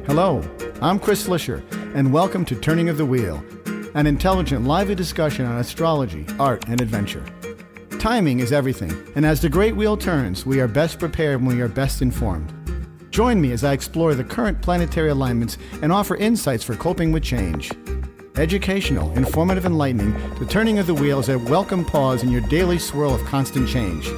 Hello, I'm Chris Flisher, and welcome to Turning of the Wheel, an intelligent, lively discussion on astrology, art, and adventure. Timing is everything, and as the great wheel turns, we are best prepared when we are best informed. Join me as I explore the current planetary alignments and offer insights for coping with change. Educational, informative, enlightening, the Turning of the Wheel is a welcome pause in your daily swirl of constant change.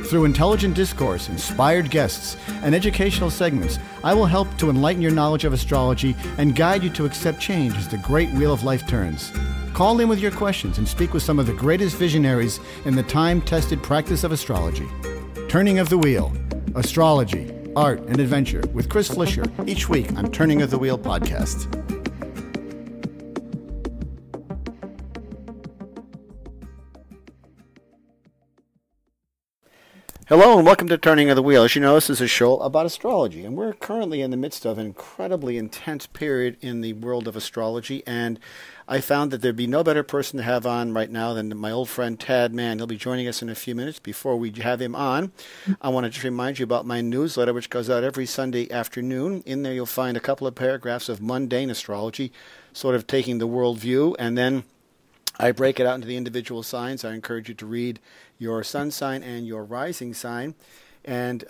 Through intelligent discourse, inspired guests, and educational segments, I will help to enlighten your knowledge of astrology and guide you to accept change as the great wheel of life turns. Call in with your questions and speak with some of the greatest visionaries in the time-tested practice of astrology. Turning of the Wheel, Astrology, Art, and Adventure with Chris Flisher, each week on Turning of the Wheel podcast. Hello and welcome to Turning of the Wheel. As you know, this is a show about astrology, and we're currently in the midst of an incredibly intense period in the world of astrology, and I found that there'd be no better person to have on right now than my old friend Tad Mann. He'll be joining us in a few minutes. Before we have him on, I want to just remind you about my newsletter, which goes out every Sunday afternoon. In there you'll find a couple of paragraphs of mundane astrology, sort of taking the world view, and then I break it out into the individual signs. I encourage you to read your sun sign and your rising sign and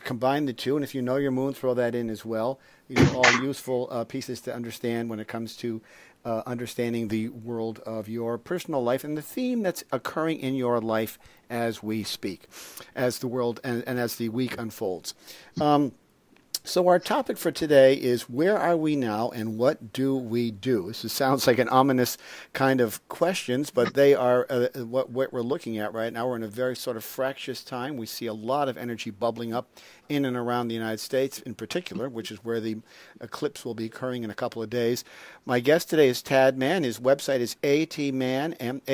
combine the two. And if you know your moon, throw that in as well. These are all useful pieces to understand when it comes to understanding the world of your personal life and the theme that's occurring in your life as we speak, as the world and as the week unfolds. So our topic for today is, where are we now and what do we do? This sounds like an ominous kind of questions, but they are what we're looking at right now. We're in a very sort of fractious time. We see a lot of energy bubbling up in and around the United States in particular, which is where the eclipse will be occurring in a couple of days. My guest today is Tad Mann. His website is atmann.net.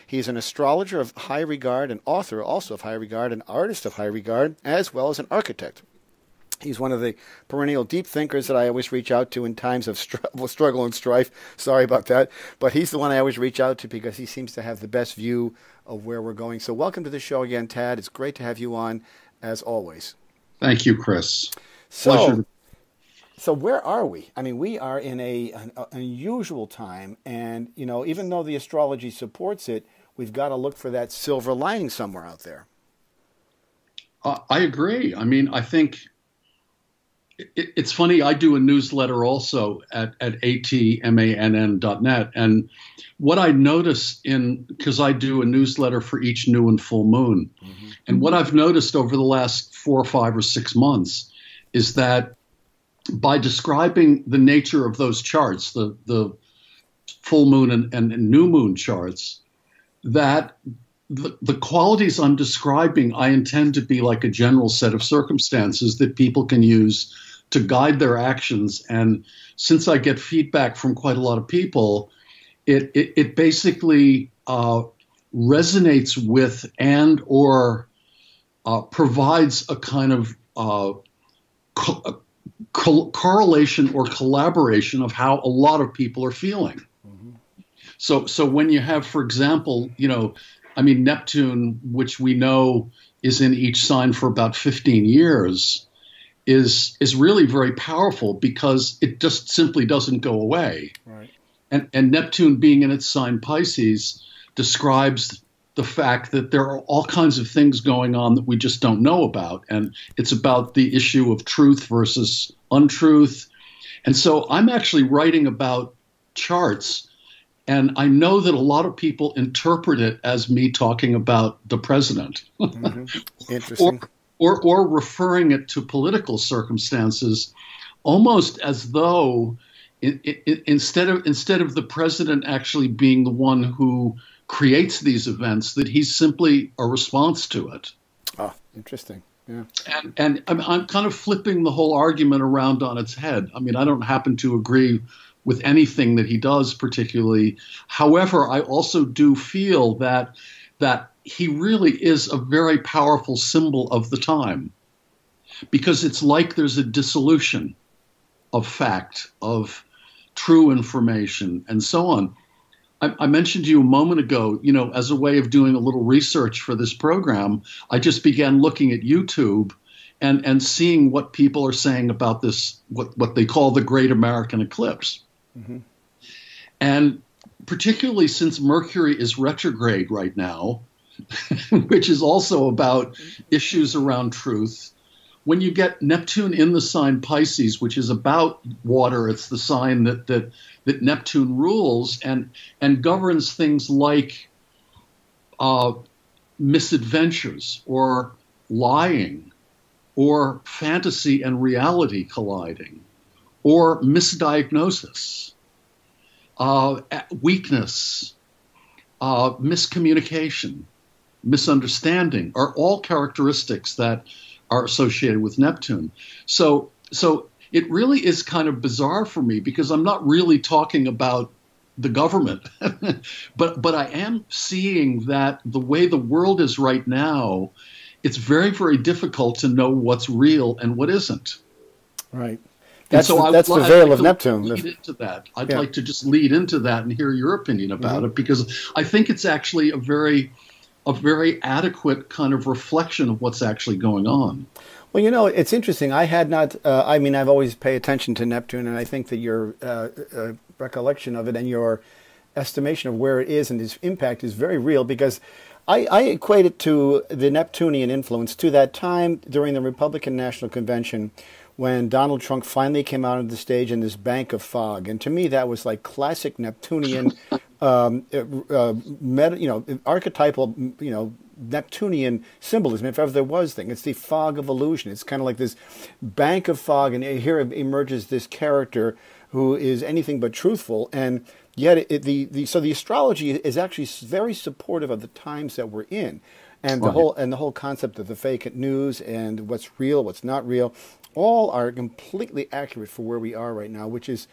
He's an astrologer of high regard, an author also of high regard, an artist of high regard, as well as an architect. He's one of the perennial deep thinkers that I always reach out to in times of struggle and strife. Sorry about that. But he's the one I always reach out to because he seems to have the best view of where we're going. So welcome to the show again, Tad. It's great to have you on, as always. Thank you, Chris. So where are we? I mean, we are in an unusual time. And, you know, even though the astrology supports it, we've got to look for that silver lining somewhere out there. I agree. I mean, I think it's funny. I do a newsletter also at atmann.net. And what I notice because I do a newsletter for each new and full moon. Mm-hmm. And what I've noticed over the last 4 or 5 or 6 months is that by describing the nature of those charts, the full moon and new moon charts, that the qualities I'm describing, I intend to be like a general set of circumstances that people can use to guide their actions. And since I get feedback from quite a lot of people, it basically resonates with and or provides a kind of correlation or collaboration of how a lot of people are feeling. Mm-hmm. So when you have, for example, Neptune, which we know is in each sign for about 15 years, is really very powerful because it just simply doesn't go away. Right. And Neptune being in its sign Pisces describes the fact that there are all kinds of things going on that we just don't know about. And it's about the issue of truth versus untruth. And so I'm actually writing about charts, and I know that a lot of people interpret it as me talking about the president. Mm-hmm. Interesting. or referring it to political circumstances, almost as though instead of the president actually being the one who creates these events, that he's simply a response to it. Ah, interesting. Yeah. And I'm kind of flipping the whole argument around on its head. I mean, I don't happen to agree with anything that he does particularly. However, I also do feel that he really is a very powerful symbol of the time, because it's like there's a dissolution of fact, of true information, and so on. I mentioned to you a moment ago, as a way of doing a little research for this program, I just began looking at YouTube and seeing what people are saying about this, what they call the Great American Eclipse. Mm-hmm. And particularly since Mercury is retrograde right now, which is also about issues around truth, when you get Neptune in the sign Pisces, which is about water, it's the sign that Neptune rules and governs things like misadventures or lying, or fantasy and reality colliding, or misdiagnosis, weakness, miscommunication, misunderstanding are all characteristics that are associated with Neptune. So it really is kind of bizarre for me because I'm not really talking about the government, but I am seeing that the way the world is right now, it's very, very difficult to know what's real and what isn't. Right. That's the veil of Neptune. Lead into that. I'd like to just lead into that and hear your opinion about it, because I think it's actually a very adequate kind of reflection of what's actually going on. Well, it's interesting. I had not, I've always paid attention to Neptune, and I think that your recollection of it and your estimation of where it is and its impact is very real, because I equate it to the Neptunian influence to that time during the Republican National Convention when Donald Trump finally came out on the stage in this bank of fog. And to me, that was like classic Neptunian, archetypal, Neptunian symbolism, if ever there was thing. It's the fog of illusion. It's kind of like this bank of fog, and here emerges this character who is anything but truthful. And yet, so the astrology is actually very supportive of the times that we're in, and the whole concept of the fake news and what's real, what's not real, all are completely accurate for where we are right now, which is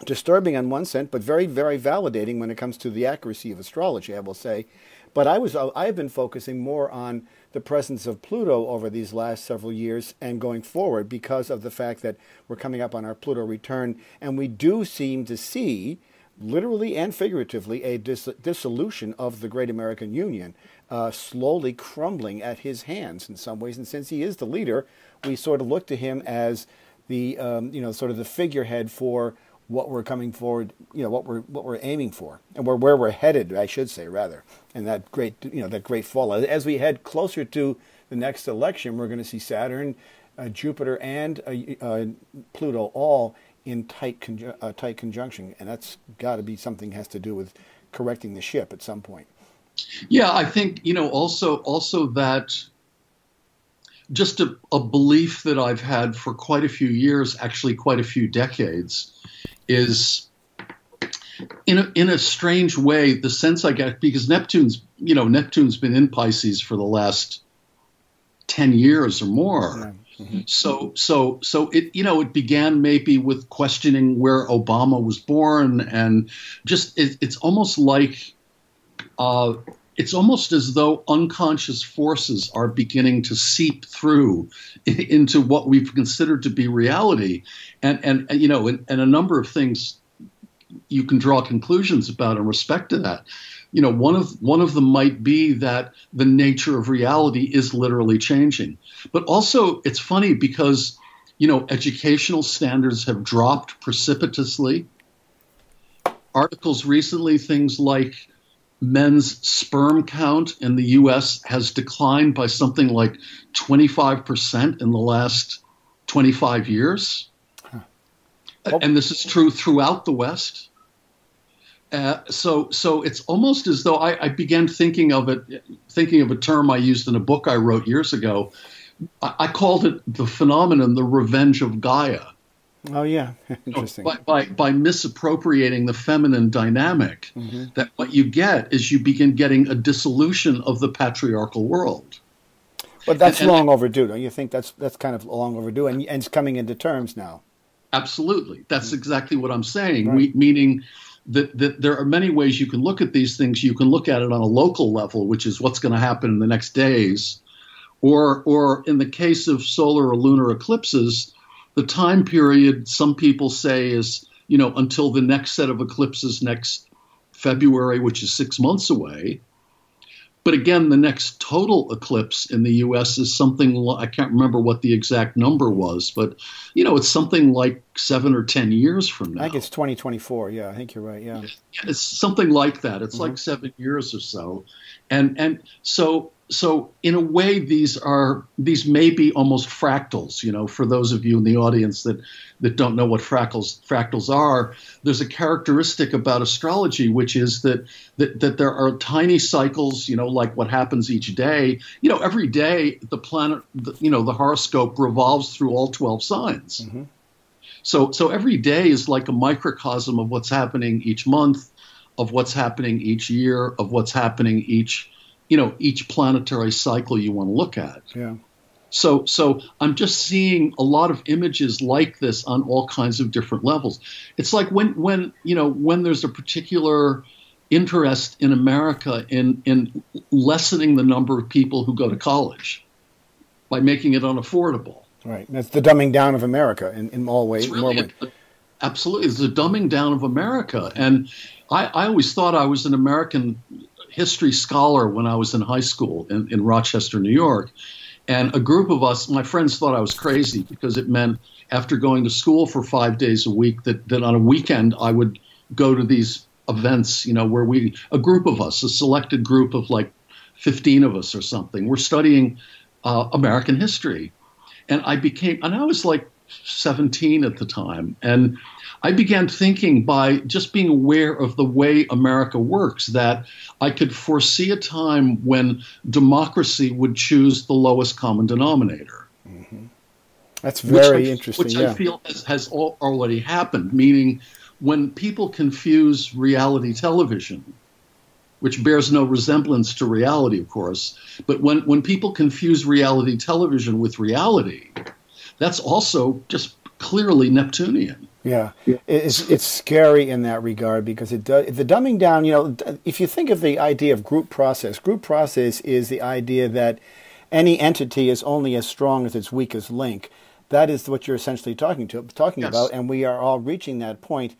disturbing on one sense, but very, very validating when it comes to the accuracy of astrology, I will say. But I've been focusing more on the presence of Pluto over these last several years and going forward, because of the fact that we're coming up on our Pluto return, and we do seem to see, literally and figuratively, a dissolution of the Great American Union, slowly crumbling at his hands in some ways. And since he is the leader, we sort of look to him as the sort of the figurehead for what we're coming forward, what we're aiming for, and where we're headed, I should say, rather. And that great fall. As we head closer to the next election, we're going to see Saturn, Jupiter, and Pluto all in tight conjunction, and that's got to be something has to do with correcting the ship at some point. Yeah, I think also that just a belief that I've had for quite a few years, actually quite a few decades, is in a strange way the sense I get, because Neptune's been in Pisces for the last 10 years or more. Yeah. Mm-hmm. So it began maybe with questioning where Obama was born, and just it's almost like it's almost as though unconscious forces are beginning to seep through into what we've considered to be reality, and a number of things you can draw conclusions about in respect to that. One of them might be that the nature of reality is literally changing. But also, it's funny because, educational standards have dropped precipitously. Articles recently, things like men's sperm count in the U.S. has declined by something like 25% in the last 25 years. Huh. And this is true throughout the West. So it's almost as though I began thinking of a term I used in a book I wrote years ago. I called it the phenomenon, the revenge of Gaia. Oh, yeah. Interesting. By misappropriating the feminine dynamic, mm-hmm. that what you get is you begin getting a dissolution of the patriarchal world. But that's long overdue, don't you think? That's kind of long overdue, and it's coming into terms now. Absolutely. That's exactly what I'm saying, right. Meaning that there are many ways you can look at these things. You can look at it on a local level, which is what's going to happen in the next days, or in the case of solar or lunar eclipses, the time period some people say is, until the next set of eclipses next February, which is 6 months away. But again, the next total eclipse in the U.S. is something I can't remember what the exact number was, but it's something like 7 or 10 years from now. I think it's 2024. Yeah, I think you're right. Yeah, it's something like that. It's like 7 years or so, and so in a way, these may be almost fractals. For those of you in the audience that don't know what fractals are, there's a characteristic about astrology, which is that there are tiny cycles, like what happens each day. Every day the planet, the horoscope revolves through all 12 signs. Mm-hmm. So every day is like a microcosm of what's happening each month, of what's happening each year, of what's happening each planetary cycle you want to look at. Yeah. So I'm just seeing a lot of images like this on all kinds of different levels. It's like when there's a particular interest in America in lessening the number of people who go to college by making it unaffordable. Right. That's the dumbing down of America in all ways. It's really absolutely. It's the dumbing down of America. And I always thought I was an American history scholar when I was in high school in Rochester, New York. And a group of us, my friends thought I was crazy because it meant after going to school for 5 days a week that on a weekend I would go to these events, where a group of us, a selected group of like 15 of us or something, we're studying American history. And I was like 17 at the time. And I began thinking, by just being aware of the way America works, that I could foresee a time when democracy would choose the lowest common denominator. Mm-hmm. That's very interesting. Which I feel has already happened, meaning when people confuse reality television, which bears no resemblance to reality, of course, but when people confuse reality television with reality, that's also just clearly Neptunian. Yeah, it's scary in that regard because it does the dumbing down. If you think of the idea of group process is the idea that any entity is only as strong as its weakest link. That is what you're essentially talking about, and we are all reaching that point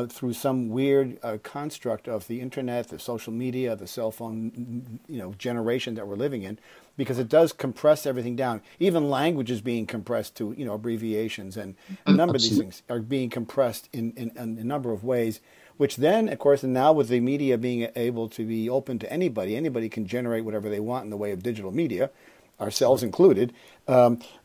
through some weird construct of the internet, the social media, the cell phone, generation that we're living in, because it does compress everything down. Even language is being compressed to, abbreviations, and a number of these things are being compressed in a number of ways, which then, of course, and now with the media being able to be open to anybody can generate whatever they want in the way of digital media, ourselves included.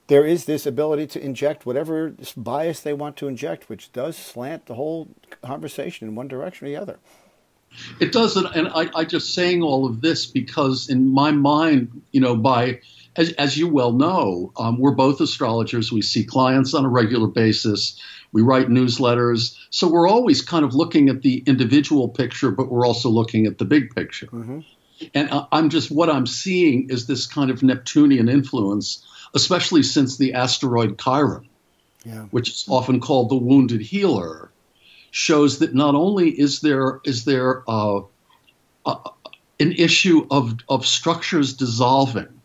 There is this ability to inject whatever bias they want to inject, which does slant the whole conversation in one direction or the other. It does, and I just saying all of this because in my mind, as you well know, we're both astrologers. We see clients on a regular basis. We write newsletters. So we're always kind of looking at the individual picture, but we're also looking at the big picture. Mm-hmm. And what I'm seeing is this kind of Neptunian influence, especially since the asteroid Chiron, which is often called the wounded healer, shows that not only is there an issue of structures dissolving,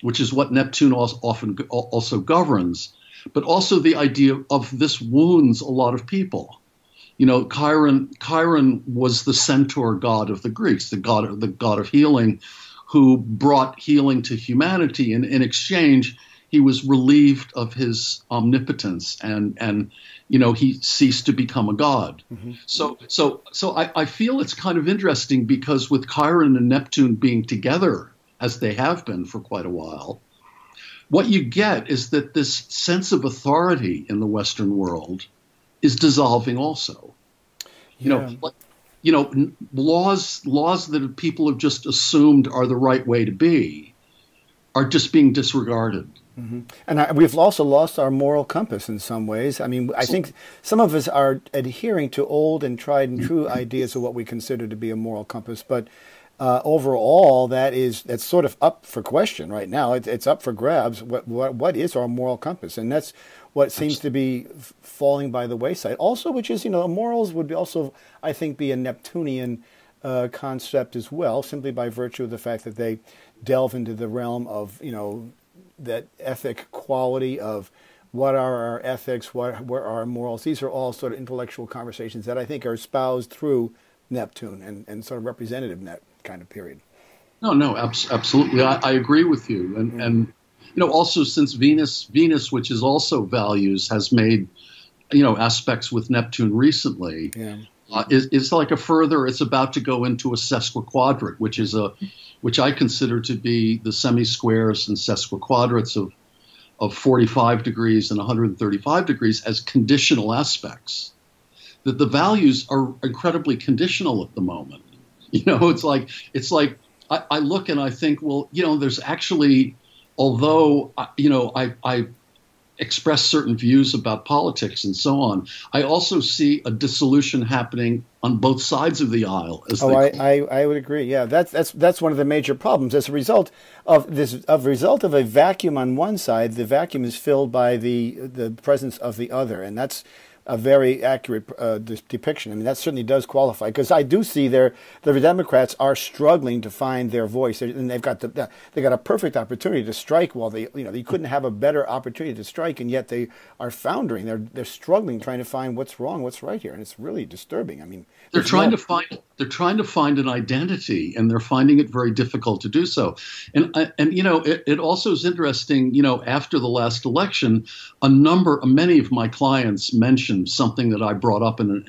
which is what Neptune often also governs, but also the idea of this wounds a lot of people. Chiron was the centaur god of the Greeks, the god of healing, who brought healing to humanity, and in exchange, he was relieved of his omnipotence, and he ceased to become a god. Mm-hmm. So I feel it's kind of interesting because with Chiron and Neptune being together, as they have been for quite a while, what you get is that this sense of authority in the Western world is dissolving also. Laws that people have just assumed are the right way to be are just being disregarded. Mm-hmm. And we've also lost our moral compass in some ways. I mean, I think some of us are adhering to old and tried and true ideas of what we consider to be a moral compass, but overall, that's sort of up for question right now. It's up for grabs. What is our moral compass? And that's what seems to be falling by the wayside. Also, which is, morals would also, I think, be a Neptunian concept as well, simply by virtue of the fact that they delve into the realm of, that ethic quality of what are our ethics, what are our morals. These are all sort of intellectual conversations that I think are espoused through Neptune and sort of representative kind of period. No, absolutely. I agree with you. And also since Venus, which is also values, has made, aspects with Neptune recently, is like it's about to go into a sesquiquadrate, which I consider to be the semi-squares and sesquiquadrates of 45 degrees and 135 degrees as conditional aspects. That the values are incredibly conditional at the moment. It's like I look and I think, well, there's actually, although, I express certain views about politics and so on, I also see a dissolution happening on both sides of the aisle. I would agree. Yeah, that's one of the major problems. As a result of a vacuum on one side, the vacuum is filled by the presence of the other, and that's a very accurate depiction. I mean, that certainly does qualify, because I do see the Democrats are struggling to find their voice, and they've got a perfect opportunity to strike. While they couldn't have a better opportunity to strike, and yet they are foundering. They're struggling, trying to find what's wrong, what's right here, and it's really disturbing. I mean, they're trying to find an identity, and they're finding it very difficult to do so. And it also is interesting. After the last election, many of my clients mentioned something that I brought up in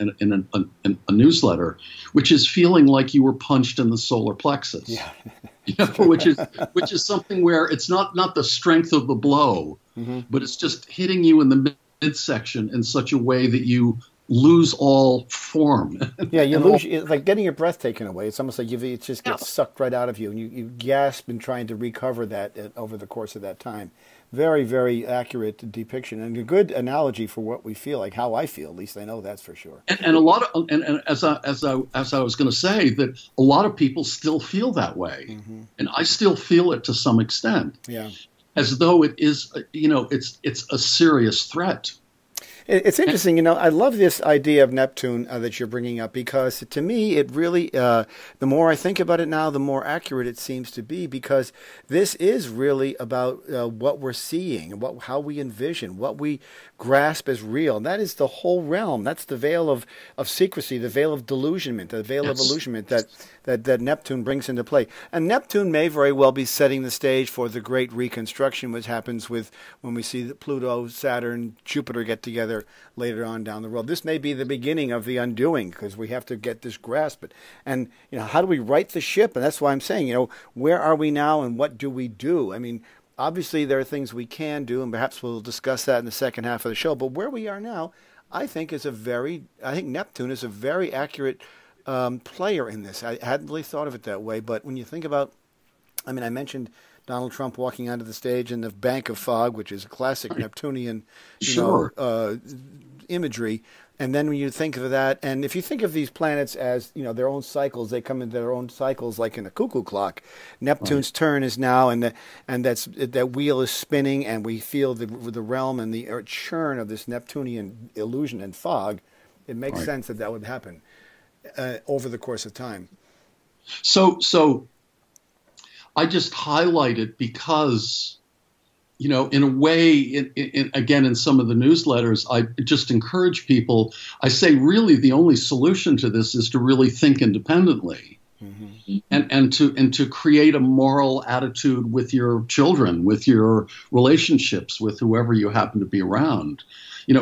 a newsletter, which is feeling like you were punched in the solar plexus. Yeah. Which is something where it's not the strength of the blow, but it's just hitting you in the midsection in such a way that you lose all form. Yeah, you lose. It's like getting your breath taken away. It's almost like it just gets sucked right out of you, and you gasp in trying to recover that over the course of that time. Very, very accurate depiction, and a good analogy for what we feel, like how I feel. At least I know that's for sure. And a lot of, and as I was going to say, that a lot of people still feel that way, and I still feel it to some extent. Yeah, as though it is, it's a serious threat. It's interesting, I love this idea of Neptune that you're bringing up, because to me, it really, the more I think about it now, the more accurate it seems to be, because this is really about what we're seeing, and how we envision, what we grasp as real. And that is the whole realm. That's the veil of secrecy, the veil of delusionment, the veil of illusionment that Neptune brings into play. And Neptune may very well be setting the stage for the great reconstruction, which happens when we see Pluto, Saturn, Jupiter get together later on down the road. This may be the beginning of the undoing, because we have to get this grasp. And how do we right the ship? And that's why I'm saying, where are we now, and what do we do? I mean, obviously there are things we can do, and perhaps we'll discuss that in the second half of the show. But where we are now, I think Neptune is a very accurate player in this. I hadn't really thought of it that way, but when you think about, I mentioned Donald Trump walking onto the stage in the bank of fog, which is a classic Neptunian, imagery. And then when you think of that, and if you think of these planets as their own cycles, they come into their own cycles like in a cuckoo clock. Neptune's turn is now, and that wheel is spinning, and we feel the realm and the churn of this Neptunian illusion and fog. It makes sense that would happen over the course of time. So I just highlight it because, in a way, again, in some of the newsletters, I just encourage people. I say, really, the only solution to this is to really think independently, and to create a moral attitude with your children, with your relationships, with whoever you happen to be around.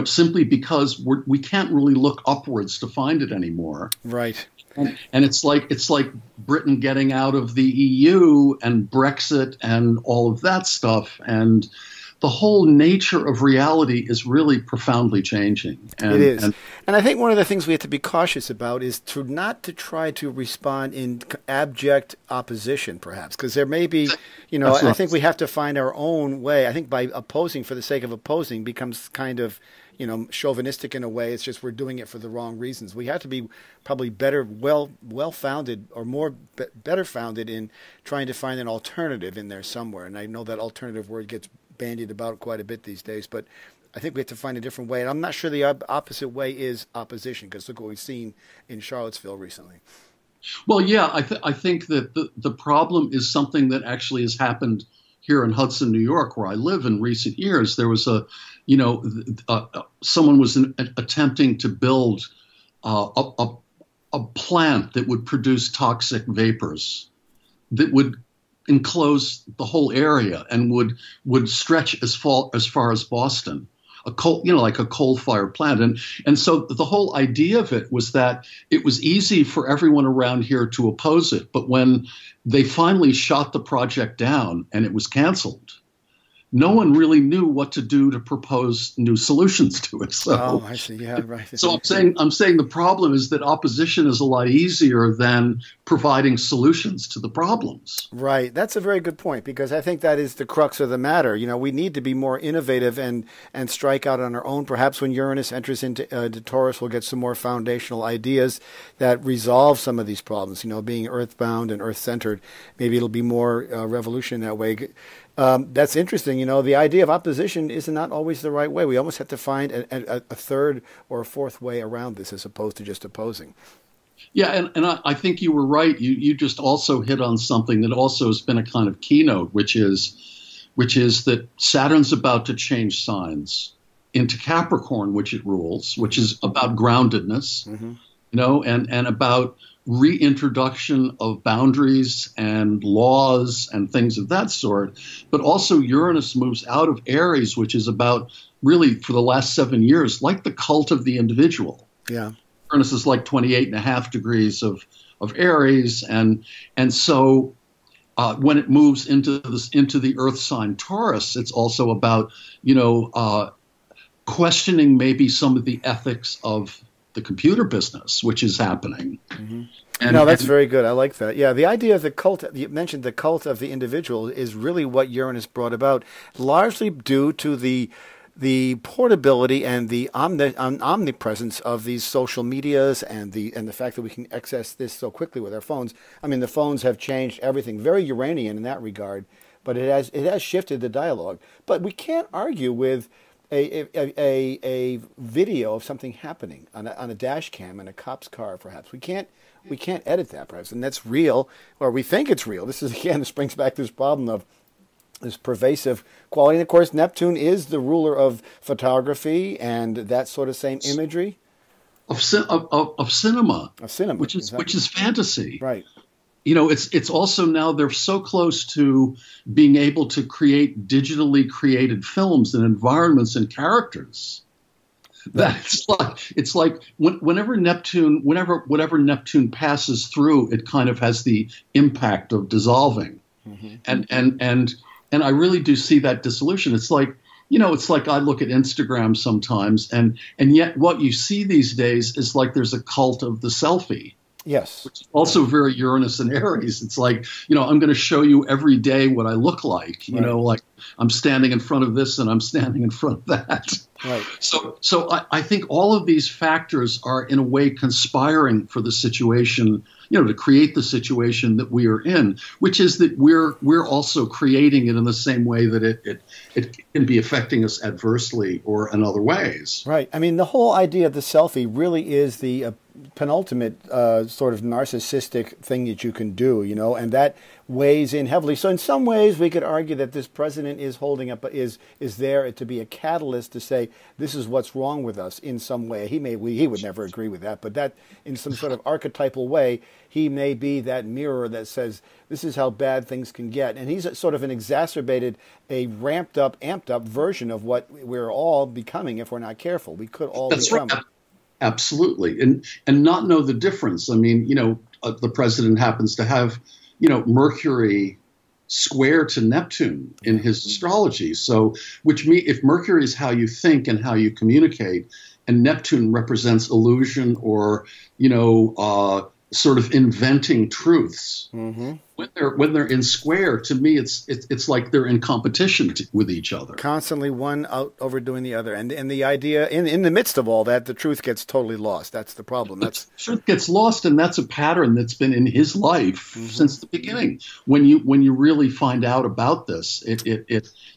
Simply because we can't really look upwards to find it anymore. Right. And it's like Britain getting out of the EU and Brexit and all of that stuff. And the whole nature of reality is really profoundly changing. It is. And I think one of the things we have to be cautious about is not to try to respond in abject opposition, perhaps, because there may be, I think we have to find our own way. I think by opposing for the sake of opposing becomes kind of, chauvinistic in a way. It's just we're doing it for the wrong reasons. We have to be probably better, well-founded, or better founded in trying to find an alternative in there somewhere. And I know that alternative word gets bandied about quite a bit these days, but I think we have to find a different way. And I'm not sure the opposite way is opposition, because look what we've seen in Charlottesville recently. Well, yeah, I think that the problem is something that actually has happened here in Hudson, New York, where I live in recent years. There was someone was attempting to build a a plant that would produce toxic vapors that would enclose the whole area and would stretch as far as Boston, a coal, like a coal-fired plant. And so the whole idea of it was that it was easy for everyone around here to oppose it. But when they finally shot the project down and it was canceled, no one really knew what to do to propose new solutions to it. So, I see. Yeah, right. So I'm saying the problem is that opposition is a lot easier than providing solutions to the problems. Right. That's a very good point, because I think that is the crux of the matter. We need to be more innovative and strike out on our own. Perhaps when Uranus enters into Taurus, we'll get some more foundational ideas that resolve some of these problems. Being earthbound and earth-centered, maybe it'll be more revolution that way. That's interesting. The idea of opposition is not always the right way. We almost have to find a third or a fourth way around this, as opposed to just opposing. Yeah, and I think you were right. You just also hit on something that also has been a kind of keynote, which is that Saturn's about to change signs into Capricorn, which it rules, which is about groundedness, and about reintroduction of boundaries and laws and things of that sort. But also Uranus moves out of Aries, which is about, really for the last 7 years, like the cult of the individual. Yeah. Uranus is like 28.5 degrees of Aries. And so when it moves into the Earth sign Taurus, it's also about, questioning maybe some of the ethics of the computer business, which is happening. That's very good. I like that. Yeah, the idea of the cult, you mentioned the cult of the individual, is really what Uranus brought about, largely due to the portability and the omnipresence of these social medias and the fact that we can access this so quickly with our phones. I mean, the phones have changed everything. Very Uranian in that regard, but it has shifted the dialogue. But we can't argue with a video of something happening on a dash cam in a cop's car. Perhaps we can't edit that, perhaps, and that's real, or we think it's real. This brings back this problem of this pervasive quality. And of course, Neptune is the ruler of photography and that sort of same imagery of cinema, which is fantasy, right? It's also now they're so close to being able to create digitally created films and environments and characters that it's like whenever whatever Neptune passes through, it kind of has the impact of dissolving, and I really do see that dissolution. It's like I look at Instagram sometimes, and yet what you see these days is like there's a cult of the selfie. Yes. Which is also very Uranus and Aries. It's like, I'm going to show you every day what I look like, like I'm standing in front of this and I'm standing in front of that. Right. So I think all of these factors are in a way conspiring for the situation, to create the situation that we are in, which is that we're also creating it in the same way that it can be affecting us adversely or in other ways. Right. I mean, the whole idea of the selfie really is the penultimate sort of narcissistic thing that you can do, and that weighs in heavily. So in some ways, we could argue that this president is holding up, is there to be a catalyst to say this is what's wrong with us in some way. He would never agree with that, but that in some sort of archetypal way, he may be that mirror that says this is how bad things can get. And he's sort of an exacerbated, a ramped up, amped up version of what we're all becoming if we're not careful. We could all become. Right. Absolutely. And not know the difference. I mean, the president happens to have, Mercury square to Neptune in his astrology. So, which means if Mercury is how you think and how you communicate, and Neptune represents illusion or, sort of inventing truths. When they're in square, to me, it's like they're in competition with each other. Constantly one overdoing the other, and the idea in the midst of all that, the truth gets totally lost. That's the problem. The truth gets lost, and that's a pattern that's been in his life since the beginning. When you really find out about this,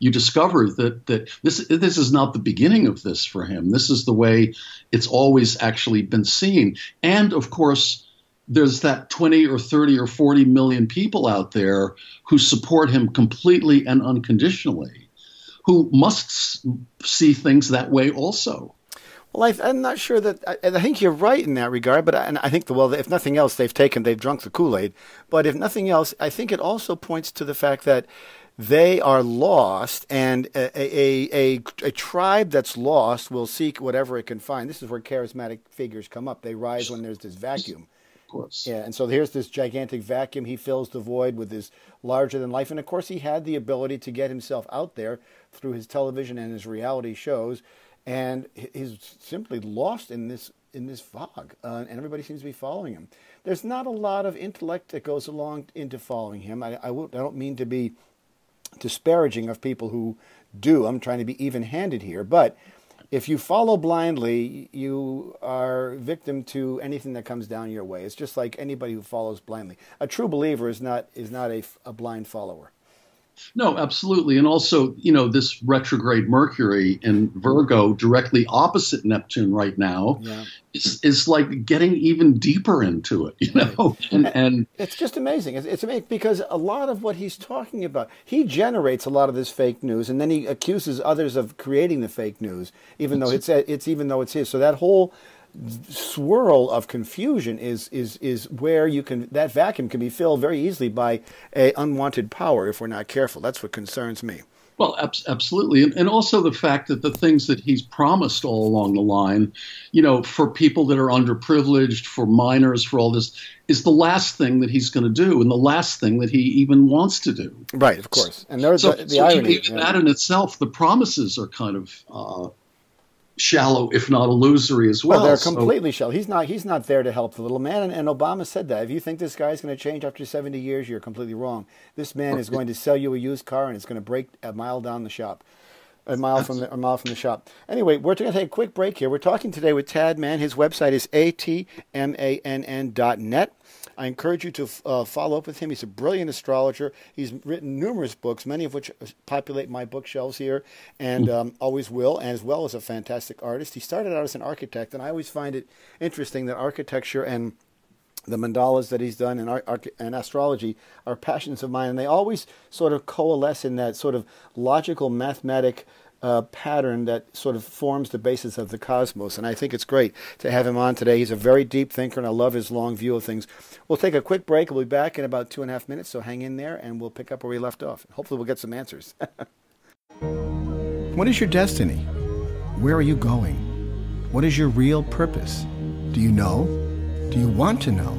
you discover that this is not the beginning of this for him. This is the way it's always actually been seen, and of course, there's that 20 or 30 or 40 million people out there who support him completely and unconditionally, who must see things that way also. Well, I'm not sure that I think you're right in that regard, but and I think well, if nothing else, they've drunk the Kool-Aid. But if nothing else, I think it also points to the fact that they are lost, and a tribe that's lost will seek whatever it can find. This is where charismatic figures come up. They rise when there's this vacuum. Of course. Yeah, and so here's this gigantic vacuum. He fills the void with his larger than life, and of course he had the ability to get himself out there through his television and his reality shows. And he's simply lost in this fog, and everybody seems to be following him. There's not a lot of intellect that goes along into following him. I don't mean to be disparaging of people who do. I'm trying to be even-handed here. But if you follow blindly, you are victim to anything that comes down your way. It's just like anybody who follows blindly. A true believer is not a blind follower. No, absolutely. And also, this retrograde Mercury in Virgo directly opposite Neptune right now is like getting even deeper into it, and it's just amazing. It's amazing because a lot of what he's talking about, he generates a lot of this fake news, and then he accuses others of creating the fake news, even though it's his. So that whole swirl of confusion is where that vacuum can be filled very easily by a unwanted power if we're not careful. That's what concerns me. Well, absolutely. And also the fact that the things that he's promised all along the line, for people that are underprivileged, for minors, for all this, is the last thing that he's going to do and the last thing that he even wants to do. Right, of course. And there's the irony. Even that in itself, the promises are kind of shallow, if not illusory as well. They're completely shallow. He's not there to help the little man, and Obama said that. If you think this guy's going to change after 70 years, you're completely wrong. This man is going to sell you a used car, and it's going to break a mile down the shop. A mile from the shop. Anyway, we're going to take a quick break here. We're talking today with Tad Mann. His website is atmann.net. I encourage you to follow up with him. He's a brilliant astrologer. He's written numerous books, many of which populate my bookshelves here, and always will, and as well as a fantastic artist. He started out as an architect, and I always find it interesting that architecture and the mandalas that he's done and astrology are passions of mine, and they always sort of coalesce in that sort of logical, mathematic pattern that sort of forms the basis of the cosmos. And I think it's great to have him on today. He's a very deep thinker, and I love his long view of things. We'll take a quick break. We'll be back in about 2.5 minutes, so hang in there, and we'll pick up where we left off. Hopefully we'll get some answers. What is your destiny? Where are you going? What is your real purpose? Do you know? Do you want to know?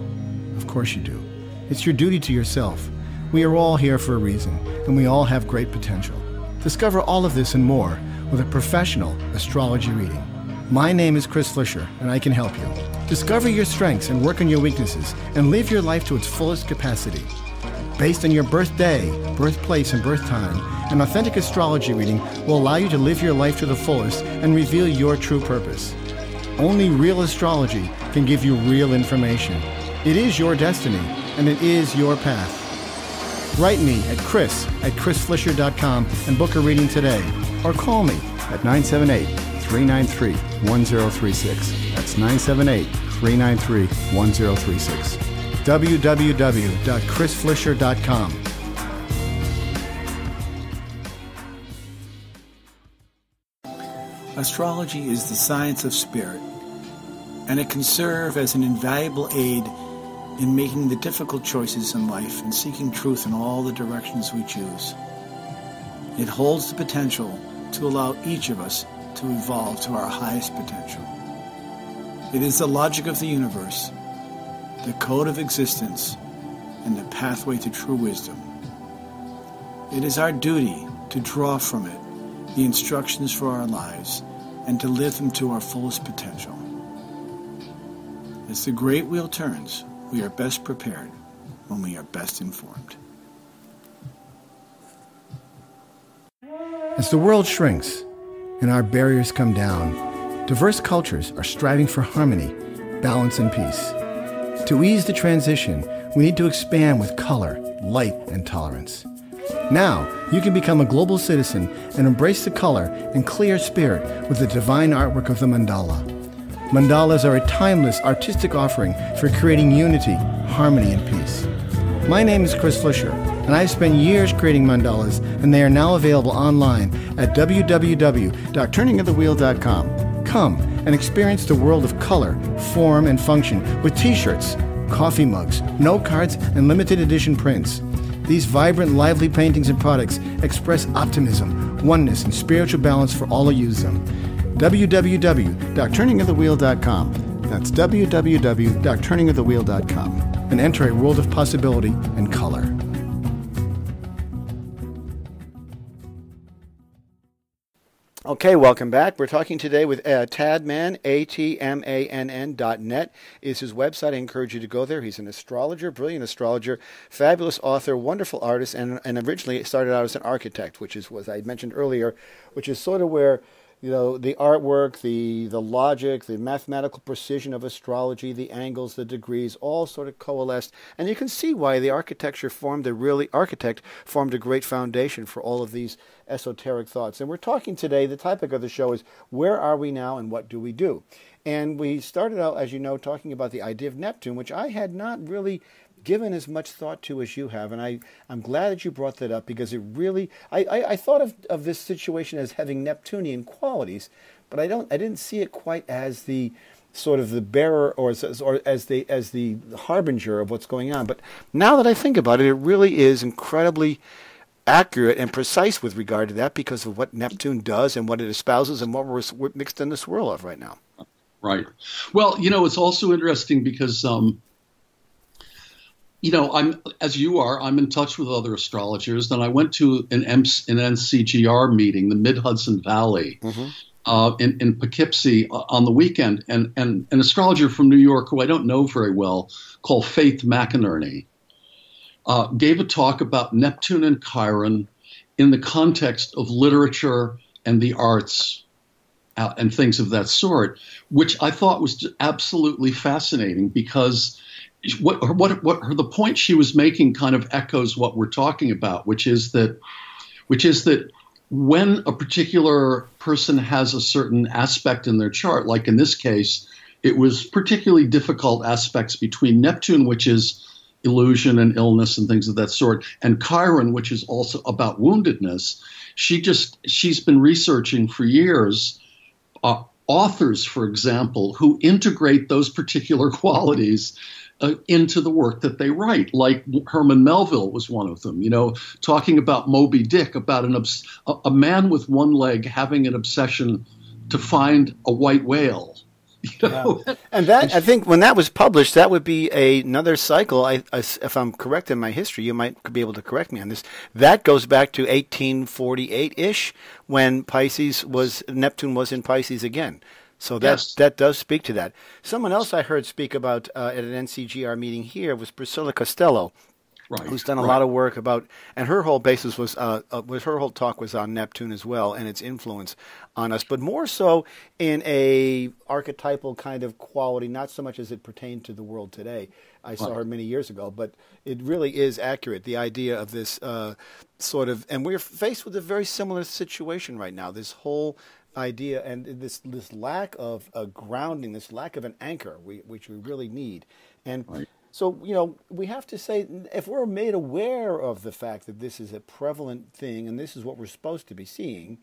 Of course you do. It's your duty to yourself. We are all here for a reason, and we all have great potential. Discover all of this and more with a professional astrology reading. My name is Chris Flisher, and I can help you. Discover your strengths and work on your weaknesses, and live your life to its fullest capacity. Based on your birthday, birthplace, and birth time, an authentic astrology reading will allow you to live your life to the fullest and reveal your true purpose. Only real astrology can give you real information. It is your destiny, and it is your path. Write me at chris@chrisflisher.com and book a reading today. Or call me at 978-393-1036. That's 978-393-1036. www.chrisflisher.com. Astrology is the science of spirit, and it can serve as an invaluable aid in making the difficult choices in life and seeking truth in all the directions we choose. It holds the potential to allow each of us to evolve to our highest potential. It is the logic of the universe, the code of existence, and the pathway to true wisdom. It is our duty to draw from it the instructions for our lives and to live them to our fullest potential. As the great wheel turns, we are best prepared when we are best informed. As the world shrinks and our barriers come down, diverse cultures are striving for harmony, balance, and peace. To ease the transition, we need to expand with color, light, and tolerance. Now, you can become a global citizen and embrace the color and clear spirit with the divine artwork of the mandala. Mandalas are a timeless artistic offering for creating unity, harmony, and peace. My name is Chris Flisher, and I've spent years creating mandalas, and they are now available online at www.turningofthewheel.com. Come and experience the world of color, form, and function with t-shirts, coffee mugs, note cards, and limited edition prints. These vibrant, lively paintings and products express optimism, oneness, and spiritual balance for all who use them. www.turningofthewheel.com. That's www.turningofthewheel.com. And enter a world of possibility and color. Okay, welcome back. We're talking today with Tad Mann, atmann.net is his website. I encourage you to go there. He's an astrologer, brilliant astrologer, fabulous author, wonderful artist, and originally started out as an architect, which is what I mentioned earlier, which is sort of where the artwork, the logic, the mathematical precision of astrology, the angles, the degrees, all sort of coalesced. And you can see why the architect formed a great foundation for all of these esoteric thoughts. And we're talking today, the topic of the show is, where are we now and what do we do? And we started out, as you know, talking about the idea of Neptune, which I had not really given as much thought to as you have, and I'm glad that you brought that up, because it really, I thought of this situation as having Neptunian qualities, but I didn't see it quite as the sort of the bearer or as the harbinger of what's going on. But now that I think about it, it really is incredibly accurate and precise with regard to that, because of what Neptune does and what it espouses and what we're mixed in this swirl of right now. Right. Well, it's also interesting because as you are, I'm in touch with other astrologers, and I went to an NCGR meeting, the Mid-Hudson Valley, in Poughkeepsie on the weekend, and an astrologer from New York, who I don't know very well, called Faith McInerney, gave a talk about Neptune and Chiron in the context of literature and the arts and things of that sort, which I thought was absolutely fascinating, because the point she was making kind of echoes what we're talking about, which is that when a particular person has a certain aspect in their chart, like in this case, it was particularly difficult aspects between Neptune, which is illusion and illness and things of that sort, and Chiron, which is also about woundedness. She's been researching for years authors, for example, who integrate those particular qualities into the work that they write. Like Herman Melville was one of them, talking about Moby Dick, about a man with one leg having an obsession to find a white whale. Yeah. And that, I think, when that was published, that would be another cycle. If I'm correct in my history, you might be able to correct me on this. That goes back to 1848-ish, when Neptune was in Pisces again. So that does speak to that. Someone else I heard speak about at an NCGR meeting here was Priscilla Costello, who's done a lot of work about, and her whole basis was her whole talk was on Neptune as well and its influence on us, but more so in a archetypal kind of quality, not so much as it pertained to the world today. I saw her many years ago, but it really is accurate, the idea of this sort of, and we're faced with a very similar situation right now, this whole idea and this lack of a grounding, this lack of an anchor, which we really need. And so, we have to say, if we're made aware of the fact that this is a prevalent thing and this is what we're supposed to be seeing,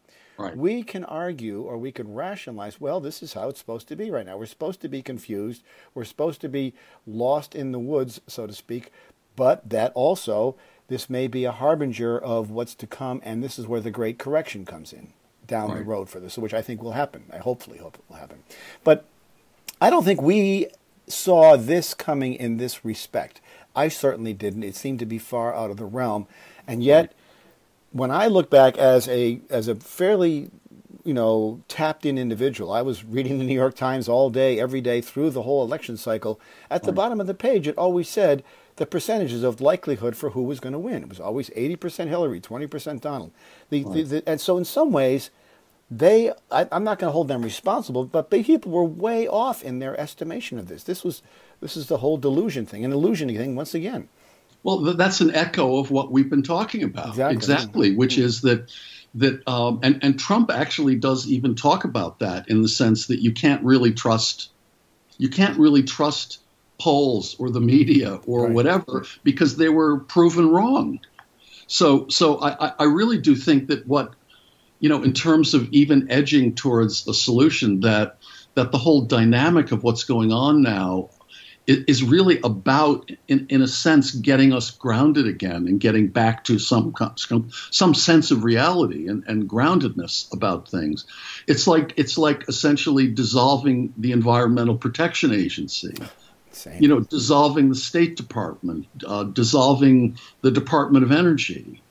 we can argue or we can rationalize, well, this is how it's supposed to be right now. We're supposed to be confused. We're supposed to be lost in the woods, so to speak, but that also, this may be a harbinger of what's to come, and this is where the great correction comes in down the road for this, which I think will happen. I hopefully hope it will happen. But I don't think we saw this coming in this respect. I certainly didn't. It seemed to be far out of the realm. And yet, when I look back as a fairly, tapped in individual, I was reading the New York Times all day, every day through the whole election cycle. At the bottom of the page, it always said the percentages of likelihood for who was going to win. It was always 80% Hillary, 20% Donald. And so in some ways, I'm not going to hold them responsible, but people were way off in their estimation of this. This is the whole delusion thing, an illusion thing once again. Well, that's an echo of what we've been talking about. Exactly, which is that and Trump actually does even talk about that, in the sense that you can't really trust polls or the media or whatever, because they were proven wrong. So I really do think that what in terms of even edging towards a solution, that the whole dynamic of what's going on now is really about, in a sense, getting us grounded again and getting back to some sense of reality and groundedness about things. It's like essentially dissolving the Environmental Protection Agency. Same. Dissolving the State Department, dissolving the Department of Energy.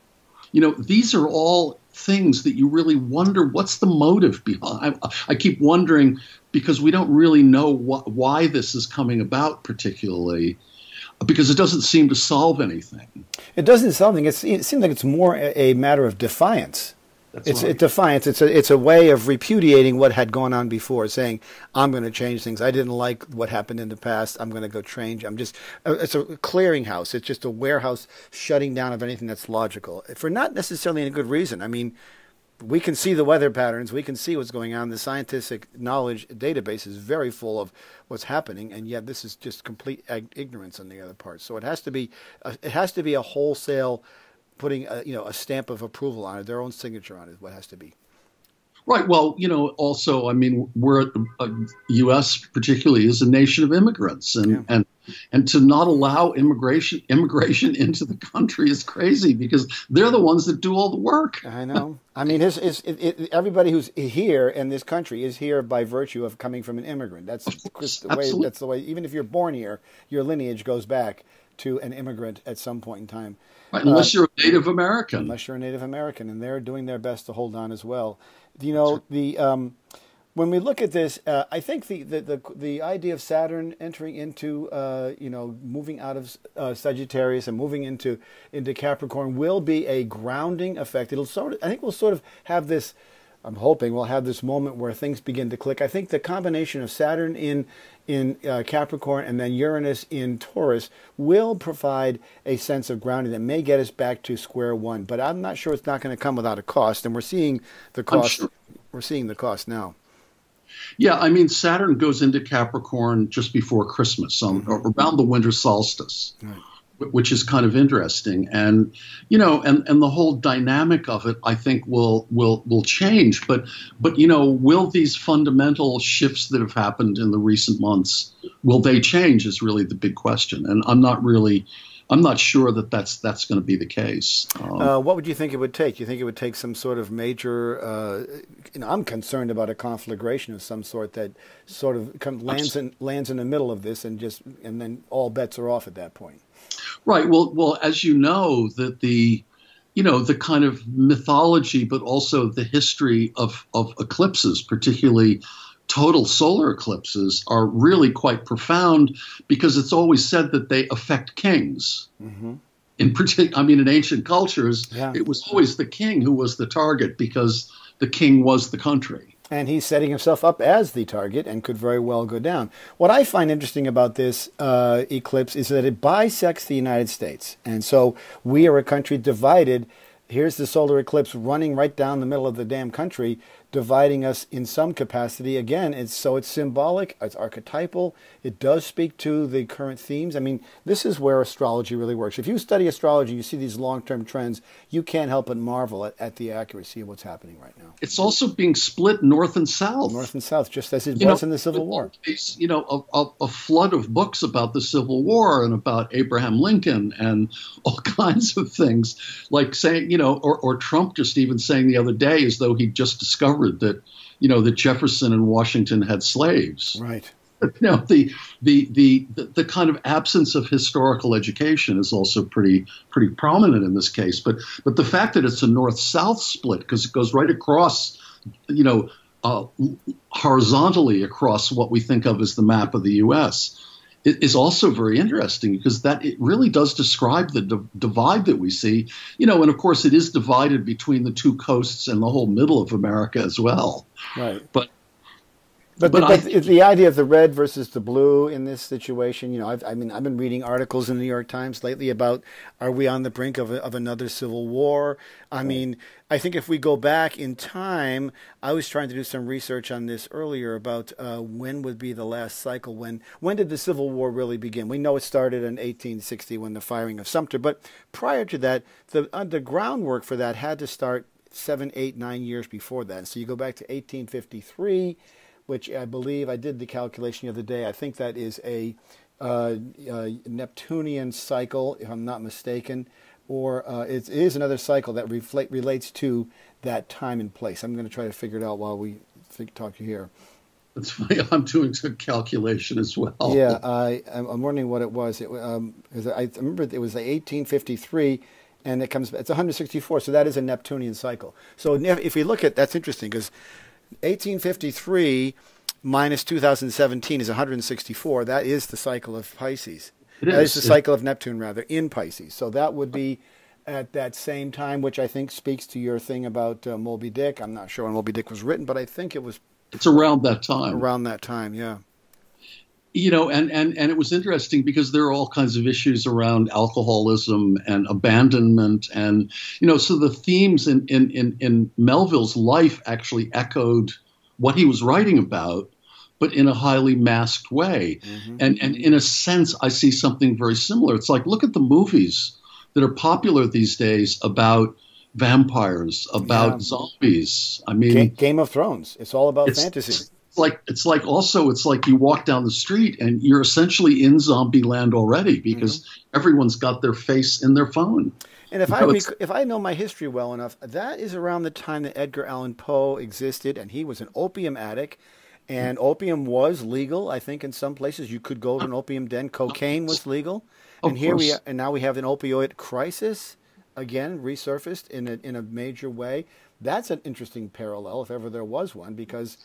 These are all things that you really wonder, what's the motive behind? I keep wondering, because we don't really know why this is coming about particularly, because it doesn't seem to solve anything. It doesn't solve anything. It seems like it's more a matter of defiance. It's defiance. It's a way of repudiating what had gone on before, saying, I'm going to change things. I didn't like what happened in the past. I'm going to go change. It's a clearinghouse. It's just a warehouse shutting down of anything that's logical, for not necessarily any good reason. I mean, we can see the weather patterns. We can see what's going on. The scientific knowledge database is very full of what's happening, and yet this is just complete ignorance on the other part. So it has to be a wholesale putting a stamp of approval on it, their own signature on it, what has to be. Right. Well, also, I mean, we're U.S. particularly is a nation of immigrants, and to not allow immigration into the country is crazy, because they're the ones that do all the work. I know. I mean, everybody who's here in this country is here by virtue of coming from an immigrant. That's the way. Even if you're born here, your lineage goes back to an immigrant at some point in time. Right, unless you're a Native American. Unless you're a Native American, and they're doing their best to hold on as well. When we look at this, I think the idea of Saturn entering into moving out of Sagittarius and moving into Capricorn will be a grounding effect. I think we'll sort of have this. I'm hoping we'll have this moment where things begin to click. I think the combination of Saturn in Capricorn and then Uranus in Taurus will provide a sense of grounding that may get us back to square one. But I'm not sure it's not going to come without a cost, and we're seeing the cost. Sure. We're seeing the cost now. Yeah, I mean, Saturn goes into Capricorn just before Christmas, around the winter solstice. Right. Which is kind of interesting, and and the whole dynamic of it, I think, will change. But will these fundamental shifts that have happened in the recent months, will they change? Is really the big question, and I'm not sure that that's going to be the case. What would you think it would take? You think it would take some sort of major? I'm concerned about a conflagration of some sort that sort of lands in the middle of this, and then all bets are off at that point. Right. Well, as you know, that the kind of mythology, but also the history of eclipses, particularly total solar eclipses, are really quite profound, because it's always said that they affect kings. Mm-hmm. In ancient cultures, It was always the king who was the target, because the king was the country. And he's setting himself up as the target and could very well go down. What I find interesting about this eclipse is that it bisects the United States. And so we are a country divided. Here's the solar eclipse running right down the middle of the damn country, dividing us in some capacity. Again, it's symbolic, it's archetypal, it does speak to the current themes. I mean, this is where astrology really works. If you study astrology, you see these long-term trends, you can't help but marvel at the accuracy of what's happening right now. It's also being split north and south. North and south, just as it was in the Civil War. A flood of books about the Civil War and about Abraham Lincoln and all kinds of things, like saying, or Trump just even saying the other day, as though he just discovered that, that Jefferson and Washington had slaves. Right. The kind of absence of historical education is also pretty prominent in this case. But the fact that it's a north-south split, because it goes right across, horizontally across what we think of as the map of the U.S., it is also very interesting, because it really does describe the divide that we see, and of course it is divided between the two coasts and the whole middle of America as well. Right. But the idea of the red versus the blue in this situation, I've been reading articles in the New York Times lately about, are we on the brink of another civil war? I mean, I think if we go back in time, I was trying to do some research on this earlier about when would be the last cycle. When did the Civil War really begin? We know it started in 1860 when the firing of Sumter, but prior to that, the groundwork for that had to start 7, 8, 9 years before that. So you go back to 1853, which I believe I did the calculation the other day. I think that is a Neptunian cycle, if I'm not mistaken, or it is another cycle that relates to that time and place. I'm going to try to figure it out while we talk here. It's funny. I'm doing some calculation as well. Yeah, I'm wondering what it was. Because I remember it was like 1853, and it's 164. So that is a Neptunian cycle. So if we look at, that's interesting, because 1853 minus 2017 is 164. That is the cycle of Pisces. That is the cycle of Neptune, rather, in Pisces. So that would be at that same time, which I think speaks to your thing about Moby Dick. I'm not sure when Moby Dick was written, but I think it was... It's around that time. Around that time, yeah. You know, and it was interesting because there are all kinds of issues around alcoholism and abandonment. And, you know, so the themes in Melville's life actually echoed what he was writing about, but in a highly masked way. Mm-hmm. And in a sense, I see something very similar. It's like, look at the movies that are popular these days about vampires, about zombies. I mean, Game of Thrones. It's all about fantasy. It's like you walk down the street and you're essentially in zombie land already because everyone's got their face in their phone. And if I know my history well enough, that is around the time that Edgar Allan Poe existed, and he was an opium addict. And opium was legal, I think, in some places. You could go to an opium den. Cocaine was legal, and now we have an opioid crisis, again resurfaced in a major way. That's an interesting parallel, if ever there was one, because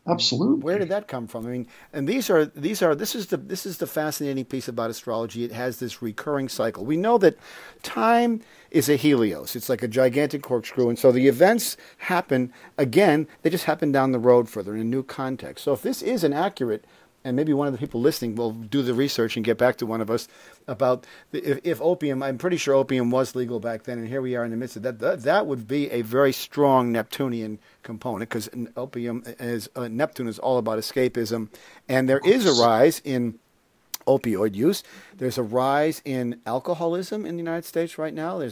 absolutely, where did that come from? I mean, and this is the fascinating piece about astrology. It has this recurring cycle. We know that time is a helios. It's like a gigantic corkscrew, and so the events happen again. They just happen down the road further in a new context. So if this is an accurate, and maybe one of the people listening will do the research and get back to one of us about if opium, I'm pretty sure opium was legal back then, and here we are in the midst of that. That would be a very strong Neptunian component, because Neptune is all about escapism, and there is a rise in opioid use. There's a rise in alcoholism in the United States right now.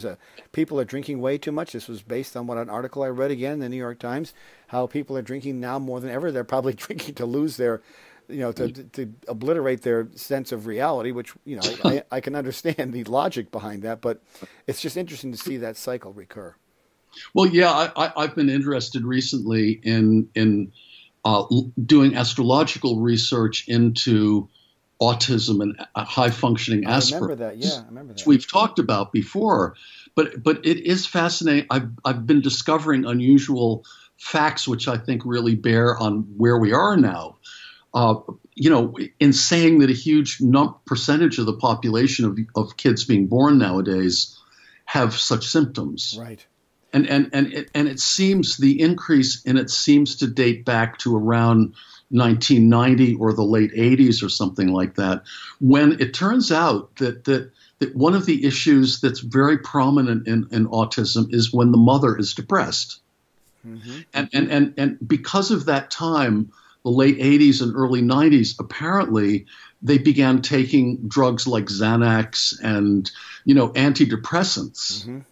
People are drinking way too much. This was based on an article I read again in the New York Times, how people are drinking now more than ever. They're probably drinking to lose their, to obliterate their sense of reality, which, I can understand the logic behind that, but it's just interesting to see that cycle recur. Well, yeah, I've been interested recently in doing astrological research into autism and high functioning Asperger's. I remember that. Yeah, I remember that. Which we've talked about before, but it is fascinating. I've been discovering unusual facts which I think really bear on where we are now. In saying that a huge percentage of the population of kids being born nowadays have such symptoms. Right. And it seems the increase in it seems to date back to around 1990 or the late 80s or something like that, when it turns out that one of the issues that's very prominent in autism is when the mother is depressed. Mm-hmm. And because of that time, the late 80s and early 90s, apparently they began taking drugs like Xanax and, antidepressants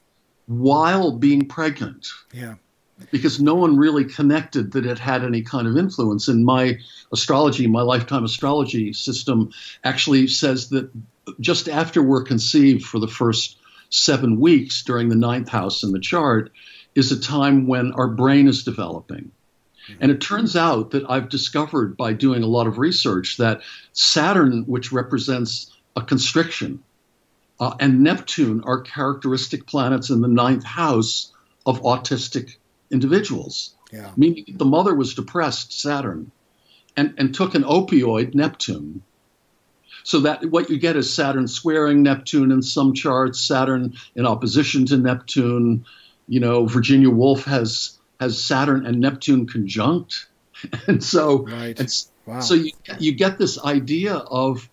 while being pregnant. Yeah. Because no one really connected that it had any kind of influence. And my lifetime astrology system actually says that just after we're conceived for the first 7 weeks during the 9th house in the chart is a time when our brain is developing. And it turns out that I've discovered by doing a lot of research that Saturn, which represents a constriction, and Neptune are characteristic planets in the 9th house of autistic individuals. Yeah. Meaning the mother was depressed, Saturn, and took an opioid, Neptune. So that what you get is Saturn squaring Neptune in some charts, Saturn in opposition to Neptune. Virginia Woolf has Saturn and Neptune conjunct. And so, so you get this idea of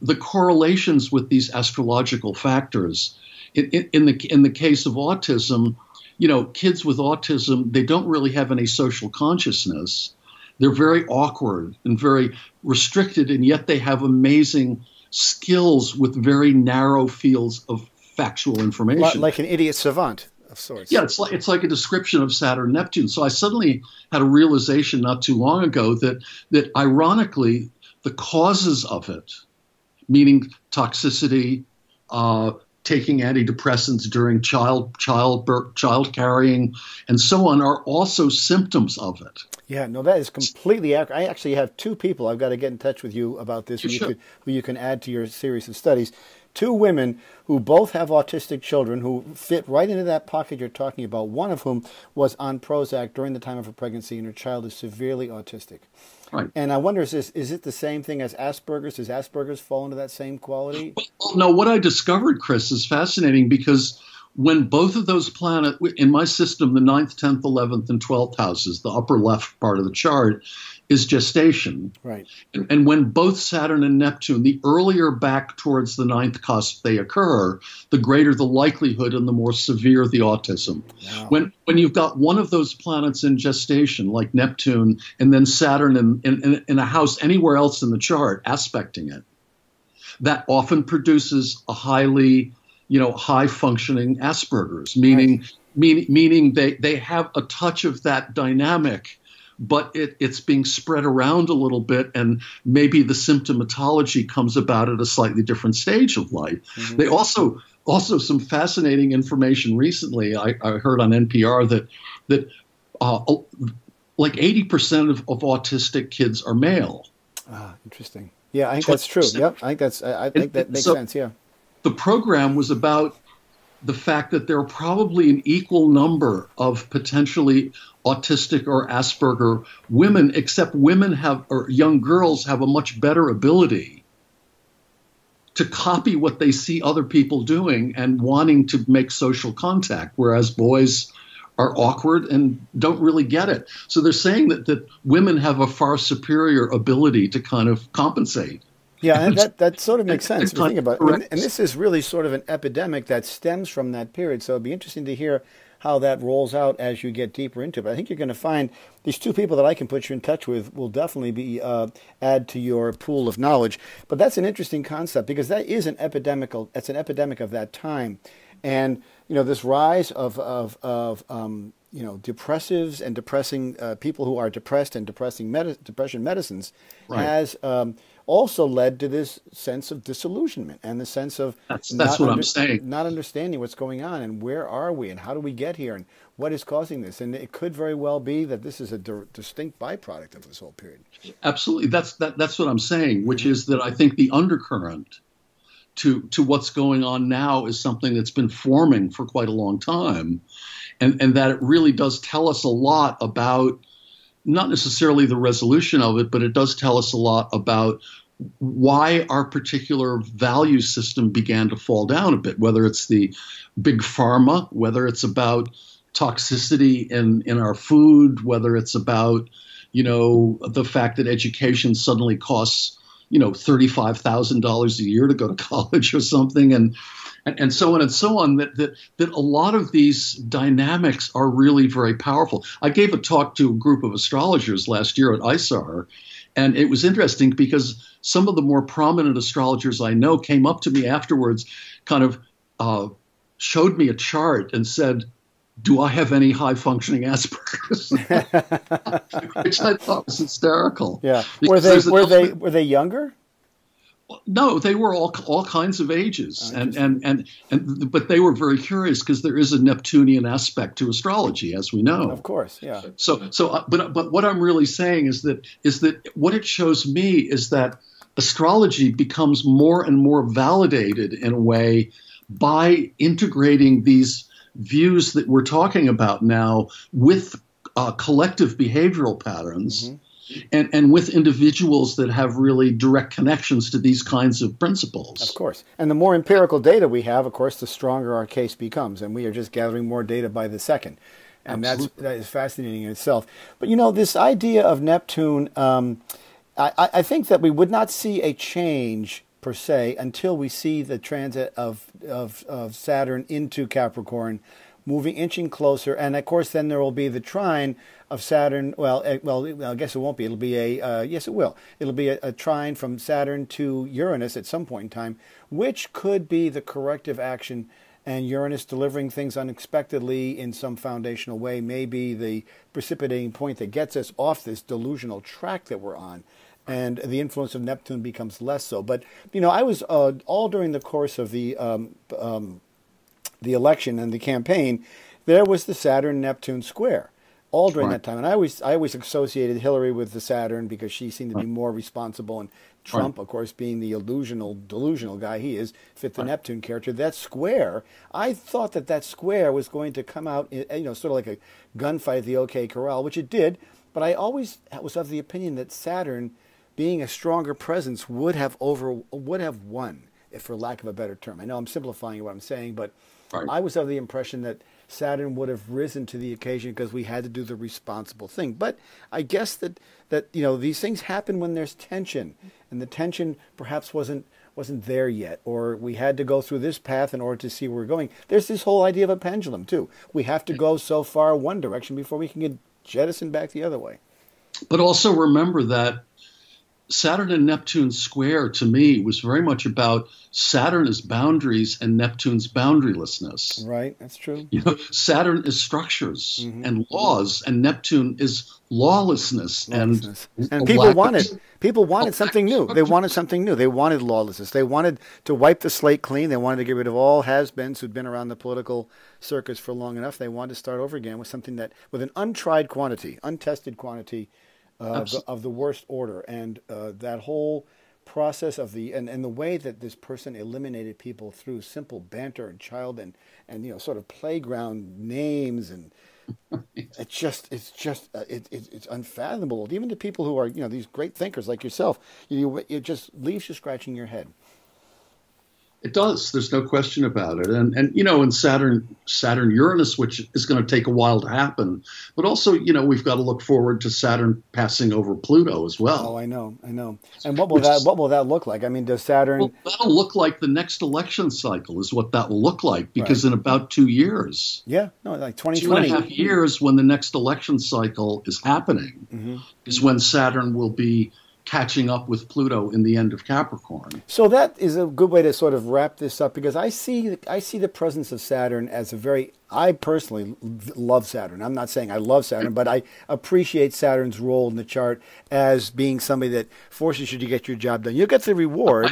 the correlations with these astrological factors. In the case of autism, kids with autism, they don't really have any social consciousness. They're very awkward and very restricted, and yet they have amazing skills with very narrow fields of factual information. Like an idiot savant. of sorts. Yeah, it's like a description of Saturn Neptune. So I suddenly had a realization not too long ago that ironically the causes of it, meaning toxicity, taking antidepressants during childbirth, child carrying, and so on, are also symptoms of it. Yeah, no, that is completely accurate. I actually have two people I've got to get in touch with you about this, who you can add to your series of studies. Two women who both have autistic children who fit right into that pocket you're talking about, one of whom was on Prozac during the time of her pregnancy, and her child is severely autistic. Right. And I wonder, is it the same thing as Asperger's? Does Asperger's fall into that same quality? Well, no, what I discovered, Chris, is fascinating, because when both of those planets, in my system, the 9th, 10th, 11th, and 12th houses, the upper left part of the chart, is gestation. Right. And when both Saturn and Neptune, the earlier back towards the 9th cusp they occur, the greater the likelihood and the more severe the autism. Wow. When you've got one of those planets in gestation, like Neptune, and then Saturn in a house anywhere else in the chart, aspecting it, that often produces a highly, high functioning Asperger's, meaning they have a touch of that dynamic, but it's being spread around a little bit, and maybe the symptomatology comes about at a slightly different stage of life. Mm-hmm. They also some fascinating information recently. I heard on NPR that like 80% of autistic kids are male. Ah, interesting. Yeah, I think that's true. Yep, I think that makes sense. Yeah. The program was about the fact that there are probably an equal number of potentially autistic or Asperger women, except women or young girls have a much better ability to copy what they see other people doing and wanting to make social contact, whereas boys are awkward and don't really get it. So they're saying that women have a far superior ability to kind of compensate. Yeah, and that sort of makes sense if you think about it. And this is really sort of an epidemic that stems from that period. So it'd be interesting to hear how that rolls out as you get deeper into it. But I think you're going to find these two people that I can put you in touch with will definitely be add to your pool of knowledge. But that's an interesting concept, because that is an epidemic. It's an epidemic of that time, and this rise of depressives and depressing people who are depressed and depression medicines has also led to this sense of disillusionment and the sense of that's what I'm saying, not understanding what's going on and where are we and how do we get here and what is causing this. And it could very well be that this is a distinct byproduct of this whole period. Absolutely, that's what I'm saying, which is that I think the undercurrent to what's going on now is something that's been forming for quite a long time, and that it really does tell us a lot about not necessarily the resolution of it, but it does tell us a lot about why our particular value system began to fall down a bit, whether it's the big pharma, whether it's about toxicity in our food, whether it's about, the fact that education suddenly costs, $35,000 a year to go to college or something, and so on and so on, that a lot of these dynamics are really very powerful. I gave a talk to a group of astrologers last year at ISAR, and it was interesting because some of the more prominent astrologers I know came up to me afterwards, kind of showed me a chart and said, "Do I have any high-functioning Asperger's?" Which I thought was hysterical. Yeah. Were they younger? No, they were all kinds of ages, but they were very curious because there is a Neptunian aspect to astrology, as we know. Of course, yeah. But what I'm really saying is that what it shows me is that astrology becomes more and more validated in a way by integrating these views that we're talking about now with collective behavioral patterns. Mm-hmm. And with individuals that have really direct connections to these kinds of principles. Of course. And the more empirical data we have, of course, the stronger our case becomes. And we are just gathering more data by the second. And that is fascinating in itself. But, this idea of Neptune, I think that we would not see a change, per se, until we see the transit of Saturn into Capricorn, inching closer. And, of course, then there will be the trine of Saturn. Well, I guess it won't be. It'll be yes, it will. It'll be a trine from Saturn to Uranus at some point in time, which could be the corrective action and Uranus delivering things unexpectedly in some foundational way may be the precipitating point that gets us off this delusional track that we're on. And the influence of Neptune becomes less so. But, you know, I was all during the course of the election and the campaign, there was the Saturn-Neptune square all during that time. And I always associated Hillary with the Saturn because she seemed to be more responsible, and Trump, of course, being the delusional guy he is, fit the Neptune character. That square, I thought that square was going to come out, you know, sort of like a gunfight at the OK Corral, which it did. But I always was of the opinion that Saturn, being a stronger presence, would have won, if for lack of a better term. I know I'm simplifying what I'm saying, but I was of the impression that Saturn would have risen to the occasion because we had to do the responsible thing. But I guess that you know, these things happen when there's tension, and the tension perhaps wasn't there yet, or we had to go through this path in order to see where we're going. There's this whole idea of a pendulum too. We have to go so far one direction before we can get jettisoned back the other way. But also remember that Saturn and Neptune square, to me, was very much about Saturn as boundaries and Neptune's boundarylessness. Right, that's true. You know, Saturn is structures and laws, and Neptune is lawlessness. And people wanted something new. They wanted something new. They wanted lawlessness. They wanted to wipe the slate clean. They wanted to get rid of all has-beens who'd been around the political circus for long enough. They wanted to start over again with something with an untried quantity, untested quantity, of the worst order. And that whole process of and the way that this person eliminated people through simple banter and and you know, sort of playground names, and it's unfathomable. Even to people who are, you know, these great thinkers like yourself, it just leaves you scratching your head. It does. There's no question about it. And you know, in Saturn Uranus, which is going to take a while to happen, but also, you know, we've got to look forward to Saturn passing over Pluto as well. Oh, I know. And what will that look like? I mean, does Saturn? Well, that'll look like the next election cycle is what that will look like, because in about 2 years. Yeah, no, like 2020. 2.5 years, when the next election cycle is happening, is when Saturn will be catching up with Pluto in the end of Capricorn. So that is a good way to sort of wrap this up, because I see the presence of Saturn as I personally love Saturn. I'm not saying I love Saturn, but I appreciate Saturn's role in the chart as being somebody that forces you to get your job done. You'll get the reward.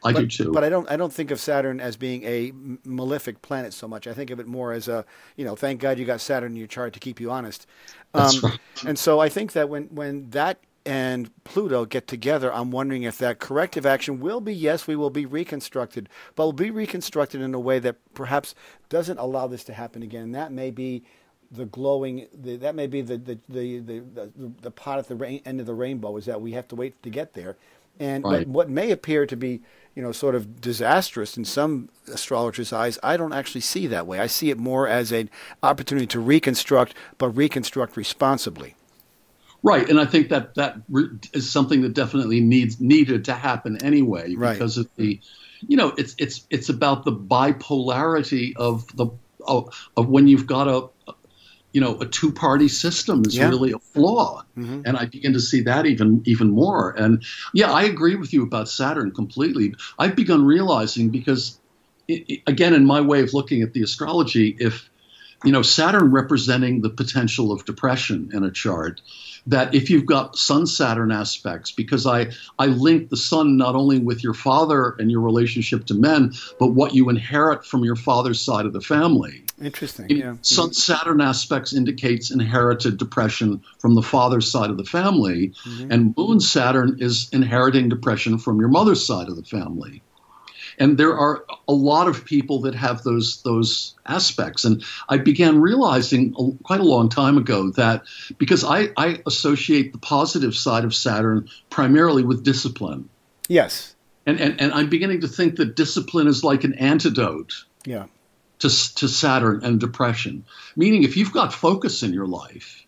I do too. But I don't think of Saturn as being a malefic planet so much. I think of it more as thank God you got Saturn in your chart to keep you honest. That's right. And so I think that when that and Pluto get together, I'm wondering if that corrective action will be, yes, we will be reconstructed, but we'll be reconstructed in a way that perhaps doesn't allow this to happen again. That may be the pot at the end of the rainbow, is that we have to wait to get there. And but what may appear to be, you know, sort of disastrous in some astrologers' eyes, I don't actually see that way. I see it more as an opportunity to reconstruct, but reconstruct responsibly. Right, and I think that is something that definitely needed to happen anyway, because of the, you know, it's about the bipolarity of when you've got a two-party system is really a flaw, and I begin to see that even more. And yeah, I agree with you about Saturn completely. I've begun realizing, because again, in my way of looking at the astrology, if you know, Saturn representing the potential of depression in a chart, that if you've got Sun-Saturn aspects, because I link the Sun not only with your father and your relationship to men, but what you inherit from your father's side of the family. Interesting, yeah. Sun-Saturn aspects indicates inherited depression from the father's side of the family, and Moon-Saturn is inheriting depression from your mother's side of the family. And there are a lot of people that have those aspects. And I began realizing quite a long time ago that, because I associate the positive side of Saturn primarily with discipline. Yes. And I'm beginning to think that discipline is like an antidote to Saturn and depression. Meaning, if you've got focus in your life,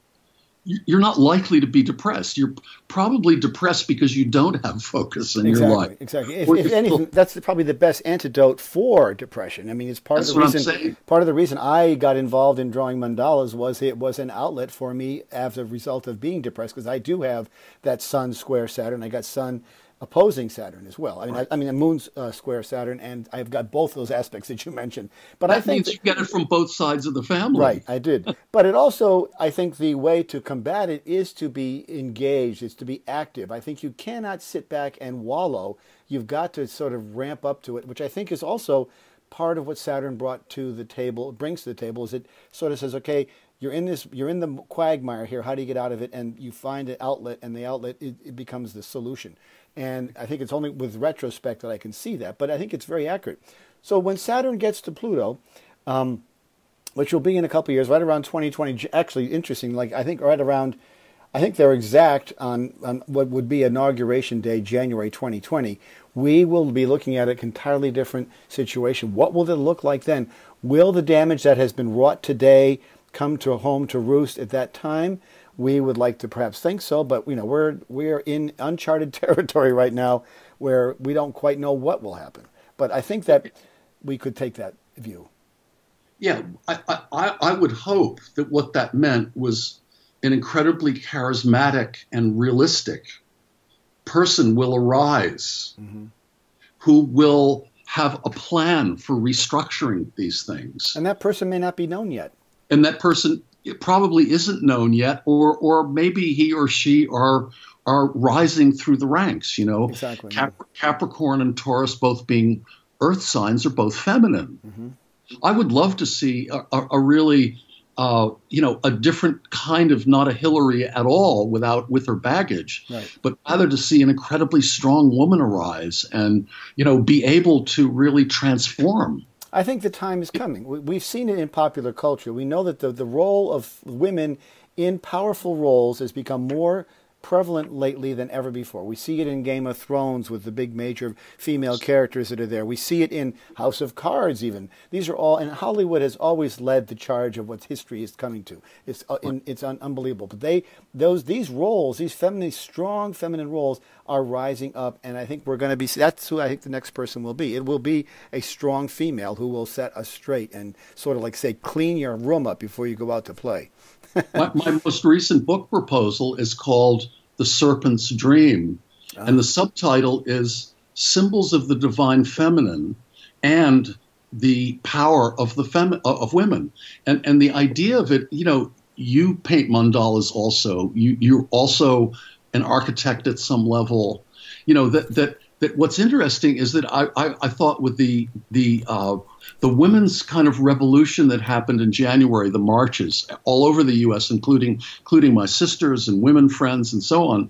you're not likely to be depressed. You're probably depressed because you don't have focus in your life. Exactly. If anything, that's probably the best antidote for depression. I mean, it's part of the reason I got involved in drawing mandalas was it was an outlet for me as a result of being depressed, because I do have that Sun square Saturn. I got Sun opposing Saturn as well. I mean, the moon's square Saturn, and I've got both those aspects that you mentioned. But that I think means you get it from both sides of the family. Right, I did. But it also, I think the way to combat it is to be engaged, is to be active. I think you cannot sit back and wallow. You've got to sort of ramp up to it, which I think is also part of what Saturn brought to the table, brings to the table, is it sort of says, okay, you're in the quagmire here. How do you get out of it? And you find an outlet, and the outlet it becomes the solution. And I think it's only with retrospect that I can see that, but I think it's very accurate. So when Saturn gets to Pluto, which will be in a couple of years, right around 2020. Actually, interesting. I think they're exact on what would be inauguration day, January 2020. We will be looking at an entirely different situation. What will it look like then? Will the damage that has been wrought today come to a home to roost at that time? We would like to perhaps think so, but we're in uncharted territory right now where we don't quite know what will happen. But I think that we could take that view. Yeah, I would hope that what that meant was an incredibly charismatic and realistic person will arise who will have a plan for restructuring these things. And that person may not be known yet. And that person probably isn't known yet, or maybe he or she are rising through the ranks. Exactly. Capricorn and Taurus, both being earth signs, are both feminine. I would love to see a really, a different kind of, not a Hillary at all with her baggage, right, but rather to see an incredibly strong woman arise and, be able to really transform. I think the time is coming. We've seen it in popular culture. We know that the role of women in powerful roles has become more prevalent lately than ever before. We see it in Game of Thrones with the big major female characters that are there. We see it in House of Cards even. These are all, and Hollywood has always led the charge of what history is coming to. It's unbelievable. But these roles, these strong feminine roles are rising up, and I think we're going to be, that's who I think the next person will be. It will be a strong female who will set us straight and sort of say, clean your room up before you go out to play. My most recent book proposal is called The Serpent's Dream, and the subtitle is Symbols of the Divine Feminine and the Power of of Women. And the idea of it, you paint mandalas also. You're also an architect at some level. That what's interesting is that I thought with the women's kind of revolution that happened in January, the marches all over the U.S., including my sisters and women friends and so on,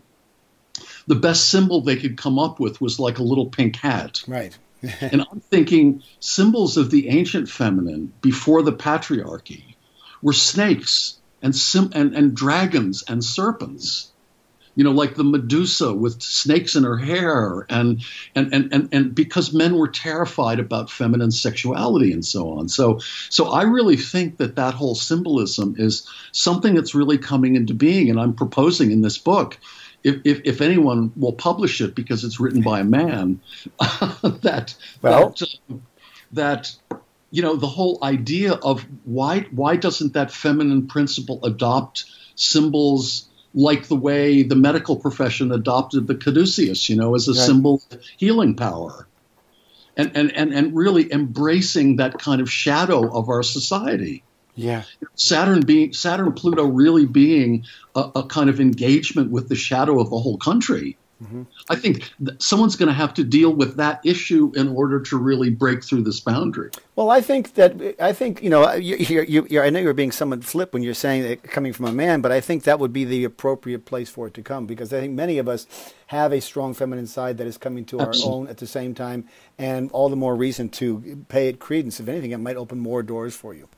the best symbol they could come up with was like a little pink hat. Right. And I'm thinking symbols of the ancient feminine before the patriarchy were snakes and dragons and serpents. Like the Medusa with snakes in her hair, and because men were terrified about feminine sexuality and so on. So I really think that whole symbolism is something that's really coming into being, and I'm proposing in this book, if anyone will publish it because it's written by a man, that the whole idea of why doesn't that feminine principle adopt symbols like the way the medical profession adopted the caduceus, as a symbol of healing power, and really embracing that kind of shadow of our society. Yeah. Saturn Pluto really being a kind of engagement with the shadow of the whole country. I think someone's going to have to deal with that issue in order to really break through this boundary. Well, I think I know you're being somewhat flip when you're saying it coming from a man, but I think that would be the appropriate place for it to come, because I think many of us have a strong feminine side that is coming to our own at the same time, and all the more reason to pay it credence. If anything, it might open more doors for you.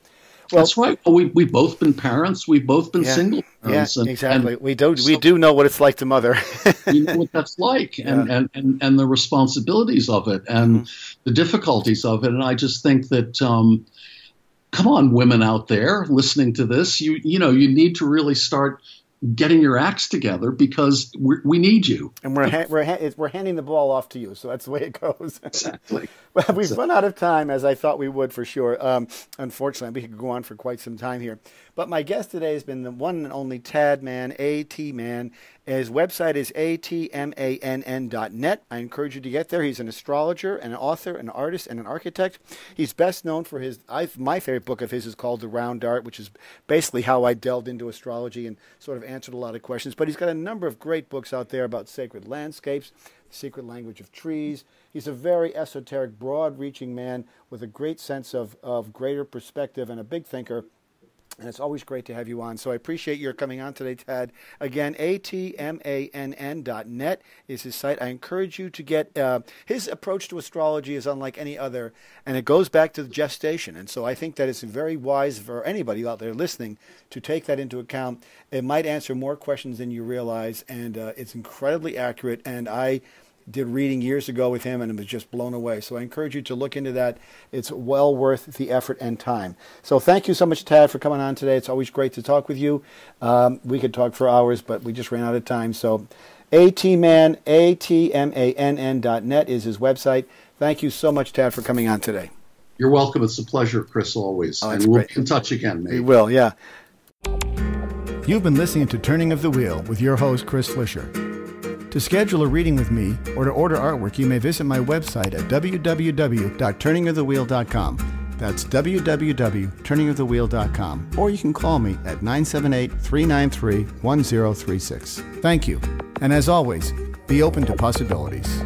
Well, that's right. Well, we've both been parents. We've both been single parents. Yeah, exactly. And we do know what it's like to mother. We know what that's like, and the responsibilities of it, and the difficulties of it. And I just think that, come on, women out there listening to this, you need to really start getting your acts together, because we need you. And we're handing the ball off to you, so that's the way it goes. Exactly. Well, we've run out of time, as I thought we would for sure. Unfortunately, we could go on for quite some time here. But my guest today has been the one and only Tad Mann, A.T. Mann, His website is atmann.net. I encourage you to get there. He's an astrologer, an author, an artist, and an architect. He's best known for my favorite book of his is called The Round Art, which is basically how I delved into astrology and sort of answered a lot of questions. But he's got a number of great books out there about sacred landscapes, the secret language of trees. He's a very esoteric, broad-reaching man with a great sense of greater perspective and a big thinker. And it's always great to have you on. So I appreciate your coming on today, Tad. Again, atmann.net is his site. I encourage you to get his approach to astrology is unlike any other, and it goes back to the gestation. And so I think that it's very wise for anybody out there listening to take that into account. It might answer more questions than you realize, and it's incredibly accurate. And I did reading years ago with him and was just blown away. So I encourage you to look into that. It's well worth the effort and time. So thank you so much, Tad, for coming on today. It's always great to talk with you. We could talk for hours, but we just ran out of time. So atmann.net is his website. Thank you so much, Tad, for coming on today. You're welcome. It's a pleasure, Chris, always. Oh, and we'll great. be in touch again, maybe. We will, yeah. You've been listening to Turning of the Wheel with your host, Chris Flisher. To schedule a reading with me or to order artwork, you may visit my website at www.turningofthewheel.com. That's www.turningofthewheel.com. Or you can call me at 978-393-1036. Thank you. And as always, be open to possibilities.